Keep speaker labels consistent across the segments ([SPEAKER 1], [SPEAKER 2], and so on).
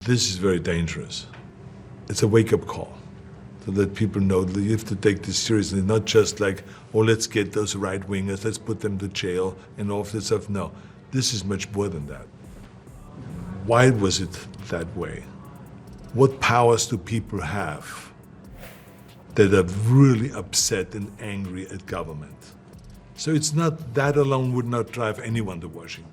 [SPEAKER 1] This is very dangerous. It's a wake-up call to let people know that you have to take this seriously, not just like, oh, let's get those right-wingers, let's put them to jail and all of this stuff. No, this is much more than that. Why was it that way? What powers do people have that are really upset and angry at government? So it's not, that alone would not drive anyone to Washington.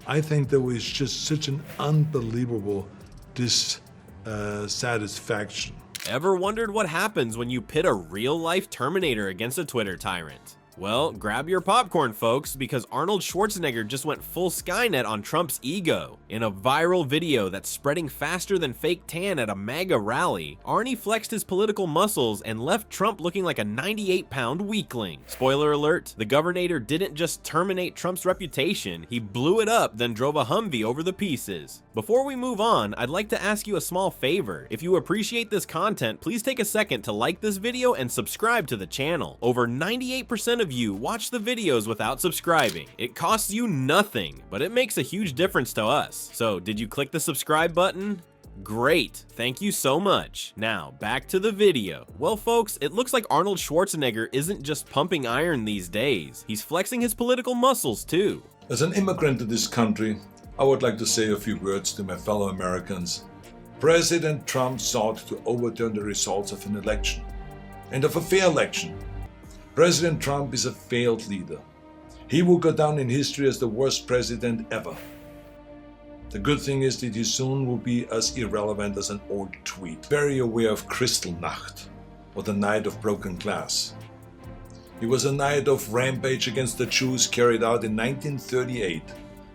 [SPEAKER 1] I think there was just such an unbelievable dissatisfaction.
[SPEAKER 2] Ever wondered what happens when you pit a real-life Terminator against a Twitter tyrant? Well, grab your popcorn, folks, because Arnold Schwarzenegger just went full Skynet on Trump's ego. In a viral video that's spreading faster than fake tan at a MAGA rally, Arnie flexed his political muscles and left Trump looking like a 98-pound weakling. Spoiler alert, the Governator didn't just terminate Trump's reputation, he blew it up, then drove a Humvee over the pieces. Before we move on, I'd like to ask you a small favor. If you appreciate this content, please take a second to like this video and subscribe to the channel. Over 98% of you watch the videos without subscribing. It costs you nothing, but it makes a huge difference to us. So, did you click the subscribe button? Great, thank you so much. Now, back to the video. Well folks, it looks like Arnold Schwarzenegger isn't just pumping iron these days, he's flexing his political muscles too.
[SPEAKER 1] As an immigrant to this country, I would like to say a few words to my fellow Americans. President Trump sought to overturn the results of an election, and of a fair election. President Trump is a failed leader. He will go down in history as the worst president ever. The good thing is that he soon will be as irrelevant as an old tweet. Very aware of Kristallnacht, or the Night of Broken Glass. It was a night of rampage against the Jews carried out in 1938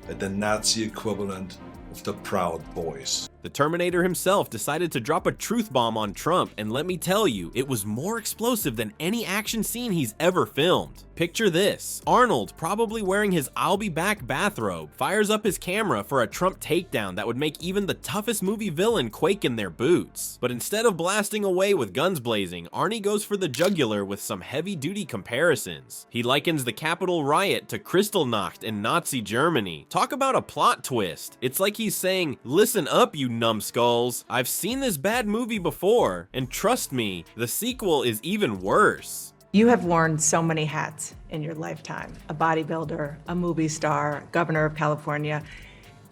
[SPEAKER 1] at the Nazi equivalent of the Proud Boys.
[SPEAKER 2] The Terminator himself decided to drop a truth bomb on Trump, and let me tell you, it was more explosive than any action scene he's ever filmed. Picture this: Arnold, probably wearing his "I'll be back" bathrobe, fires up his camera for a Trump takedown that would make even the toughest movie villain quake in their boots. But instead of blasting away with guns blazing, Arnie goes for the jugular with some heavy-duty comparisons. He likens the Capitol riot to Kristallnacht in Nazi Germany. Talk about a plot twist. It's like he's saying, listen up, you numbskulls. I've seen this bad movie before, and trust me, the sequel is even worse.
[SPEAKER 3] You have worn so many hats in your lifetime. A bodybuilder, a movie star, governor of California.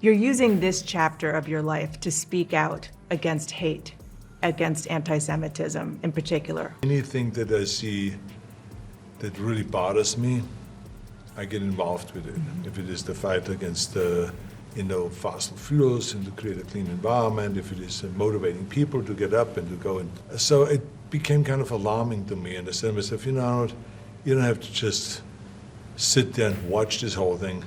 [SPEAKER 3] You're using this chapter of your life to speak out against hate, against anti-Semitism in particular.
[SPEAKER 1] Anything that I see that really bothers me, I get involved with it. If it is the fight against fossil fuels and to create a clean environment, if it is motivating people to get up and to go. And so it became kind of alarming to me, and I said to myself, you know, you don't have to just sit there and watch this whole thing.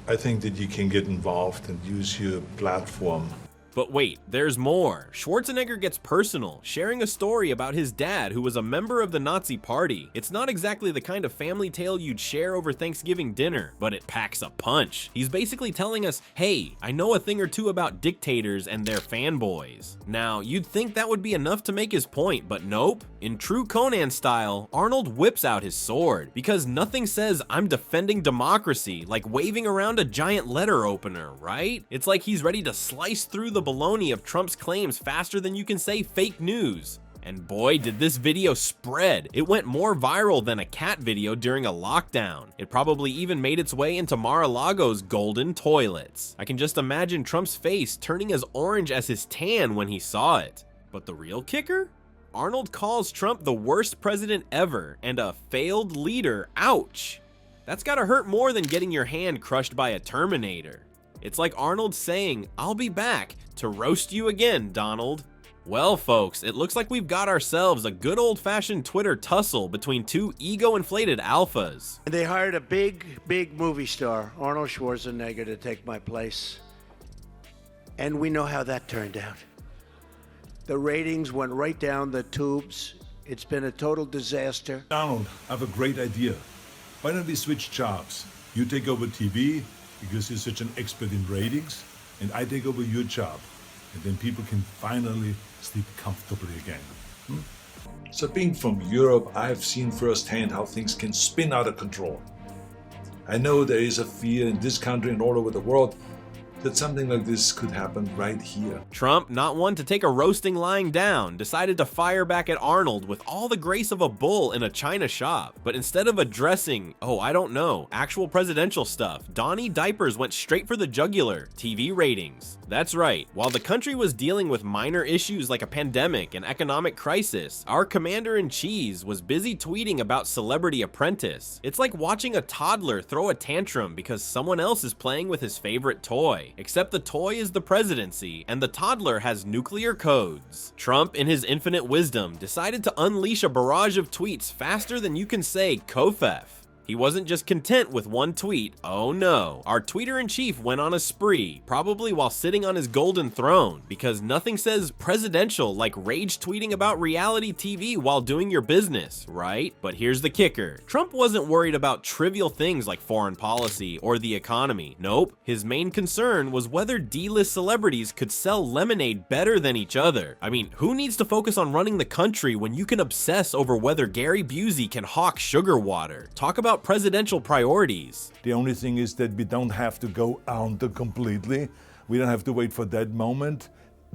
[SPEAKER 1] I think that you can get involved and use your platform.
[SPEAKER 2] But wait, there's more. Schwarzenegger gets personal, sharing a story about his dad who was a member of the Nazi Party. It's not exactly the kind of family tale you'd share over Thanksgiving dinner, but it packs a punch. He's basically telling us, hey, I know a thing or two about dictators and their fanboys. Now, you'd think that would be enough to make his point, but nope. In true Conan style, Arnold whips out his sword, because nothing says I'm defending democracy like waving around a giant letter opener, right? It's like he's ready to slice through the baloney of Trump's claims faster than you can say fake news. And boy, did this video spread. It went more viral than a cat video during a lockdown. It probably even made its way into Mar-a-Lago's golden toilets. I can just imagine Trump's face turning as orange as his tan when he saw it. But the real kicker? Arnold calls Trump the worst president ever and a failed leader. Ouch! That's gotta hurt more than getting your hand crushed by a Terminator. It's like Arnold saying, I'll be back to roast you again, Donald. Well, folks, it looks like we've got ourselves a good old-fashioned Twitter tussle between two ego-inflated alphas.
[SPEAKER 4] They hired a big movie star, Arnold Schwarzenegger, to take my place. And we know how that turned out. The ratings went right down the tubes. It's been a total disaster.
[SPEAKER 1] Arnold, I have a great idea. Why don't we switch jobs? You take over TV, because you're such an expert in ratings, and I take over your job. And then people can finally sleep comfortably again. So being from Europe, I've seen firsthand how things can spin out of control. I know there is a fear in this country and all over the world that something like this could happen right here.
[SPEAKER 2] Trump, not one to take a roasting lying down, decided to fire back at Arnold with all the grace of a bull in a china shop. But instead of addressing, I don't know, actual presidential stuff, Donnie Diapers went straight for the jugular: TV ratings. That's right, while the country was dealing with minor issues like a pandemic and economic crisis, our commander-in-chief was busy tweeting about Celebrity Apprentice. It's like watching a toddler throw a tantrum because someone else is playing with his favorite toy, except the toy is the presidency and the toddler has nuclear codes. Trump, in his infinite wisdom, decided to unleash a barrage of tweets faster than you can say Kofef. He wasn't just content with one tweet. Oh no, our tweeter-in-chief went on a spree, probably while sitting on his golden throne, because nothing says presidential like rage tweeting about reality TV while doing your business, right? But here's the kicker. Trump wasn't worried about trivial things like foreign policy or the economy. Nope, his main concern was whether D-list celebrities could sell lemonade better than each other. I mean, who needs to focus on running the country when you can obsess over whether Gary Busey can hawk sugar water? Talk about presidential priorities.
[SPEAKER 5] The only thing is that we don't have to go under completely. We don't have to wait for that moment.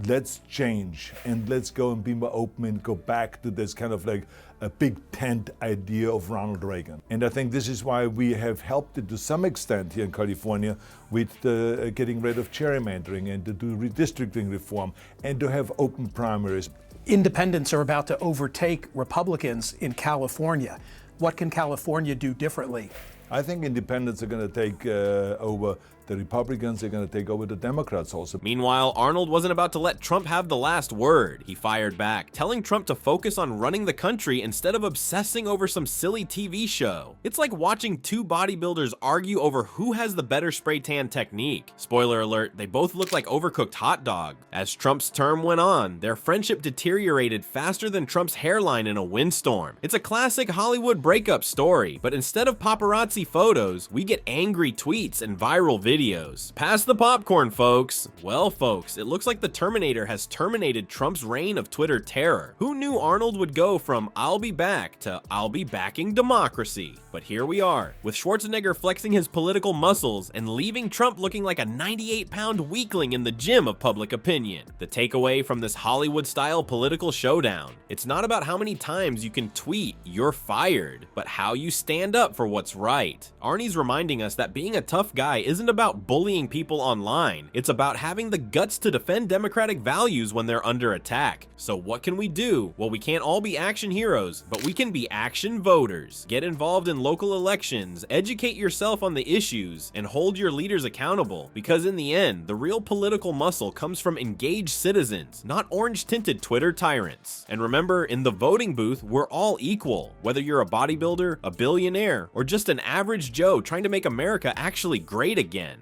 [SPEAKER 5] Let's change and let's go and be more open and go back to this kind of like a big tent idea of Ronald Reagan. And I think this is why we have helped it to some extent here in California with the getting rid of gerrymandering and to do redistricting reform and to have open primaries.
[SPEAKER 6] Independents are about to overtake Republicans in California. What can California do differently?
[SPEAKER 5] I think independents are going to take over the Republicans, they're going to take over the Democrats also.
[SPEAKER 2] Meanwhile, Arnold wasn't about to let Trump have the last word. He fired back, telling Trump to focus on running the country instead of obsessing over some silly TV show. It's like watching two bodybuilders argue over who has the better spray tan technique. Spoiler alert, they both look like overcooked hot dog. As Trump's term went on, their friendship deteriorated faster than Trump's hairline in a windstorm. It's a classic Hollywood breakup story, but instead of paparazzi photos, we get angry tweets and viral videos. Pass the popcorn, folks. Well, folks, it looks like the Terminator has terminated Trump's reign of Twitter terror. Who knew Arnold would go from "I'll be back" to "I'll be backing democracy"? But here we are, with Schwarzenegger flexing his political muscles and leaving Trump looking like a 98-pound weakling in the gym of public opinion. The takeaway from this Hollywood-style political showdown: it's not about how many times you can tweet "you're fired," but how you stand up for what's right. Arnie's reminding us that being a tough guy isn't about bullying people online. It's about having the guts to defend democratic values when they're under attack. So what can we do? Well, we can't all be action heroes, but we can be action voters. Get involved in local elections, educate yourself on the issues, and hold your leaders accountable. Because in the end, the real political muscle comes from engaged citizens, not orange-tinted Twitter tyrants. And remember, in the voting booth, we're all equal. Whether you're a bodybuilder, a billionaire, or just an average Joe trying to make America actually great again.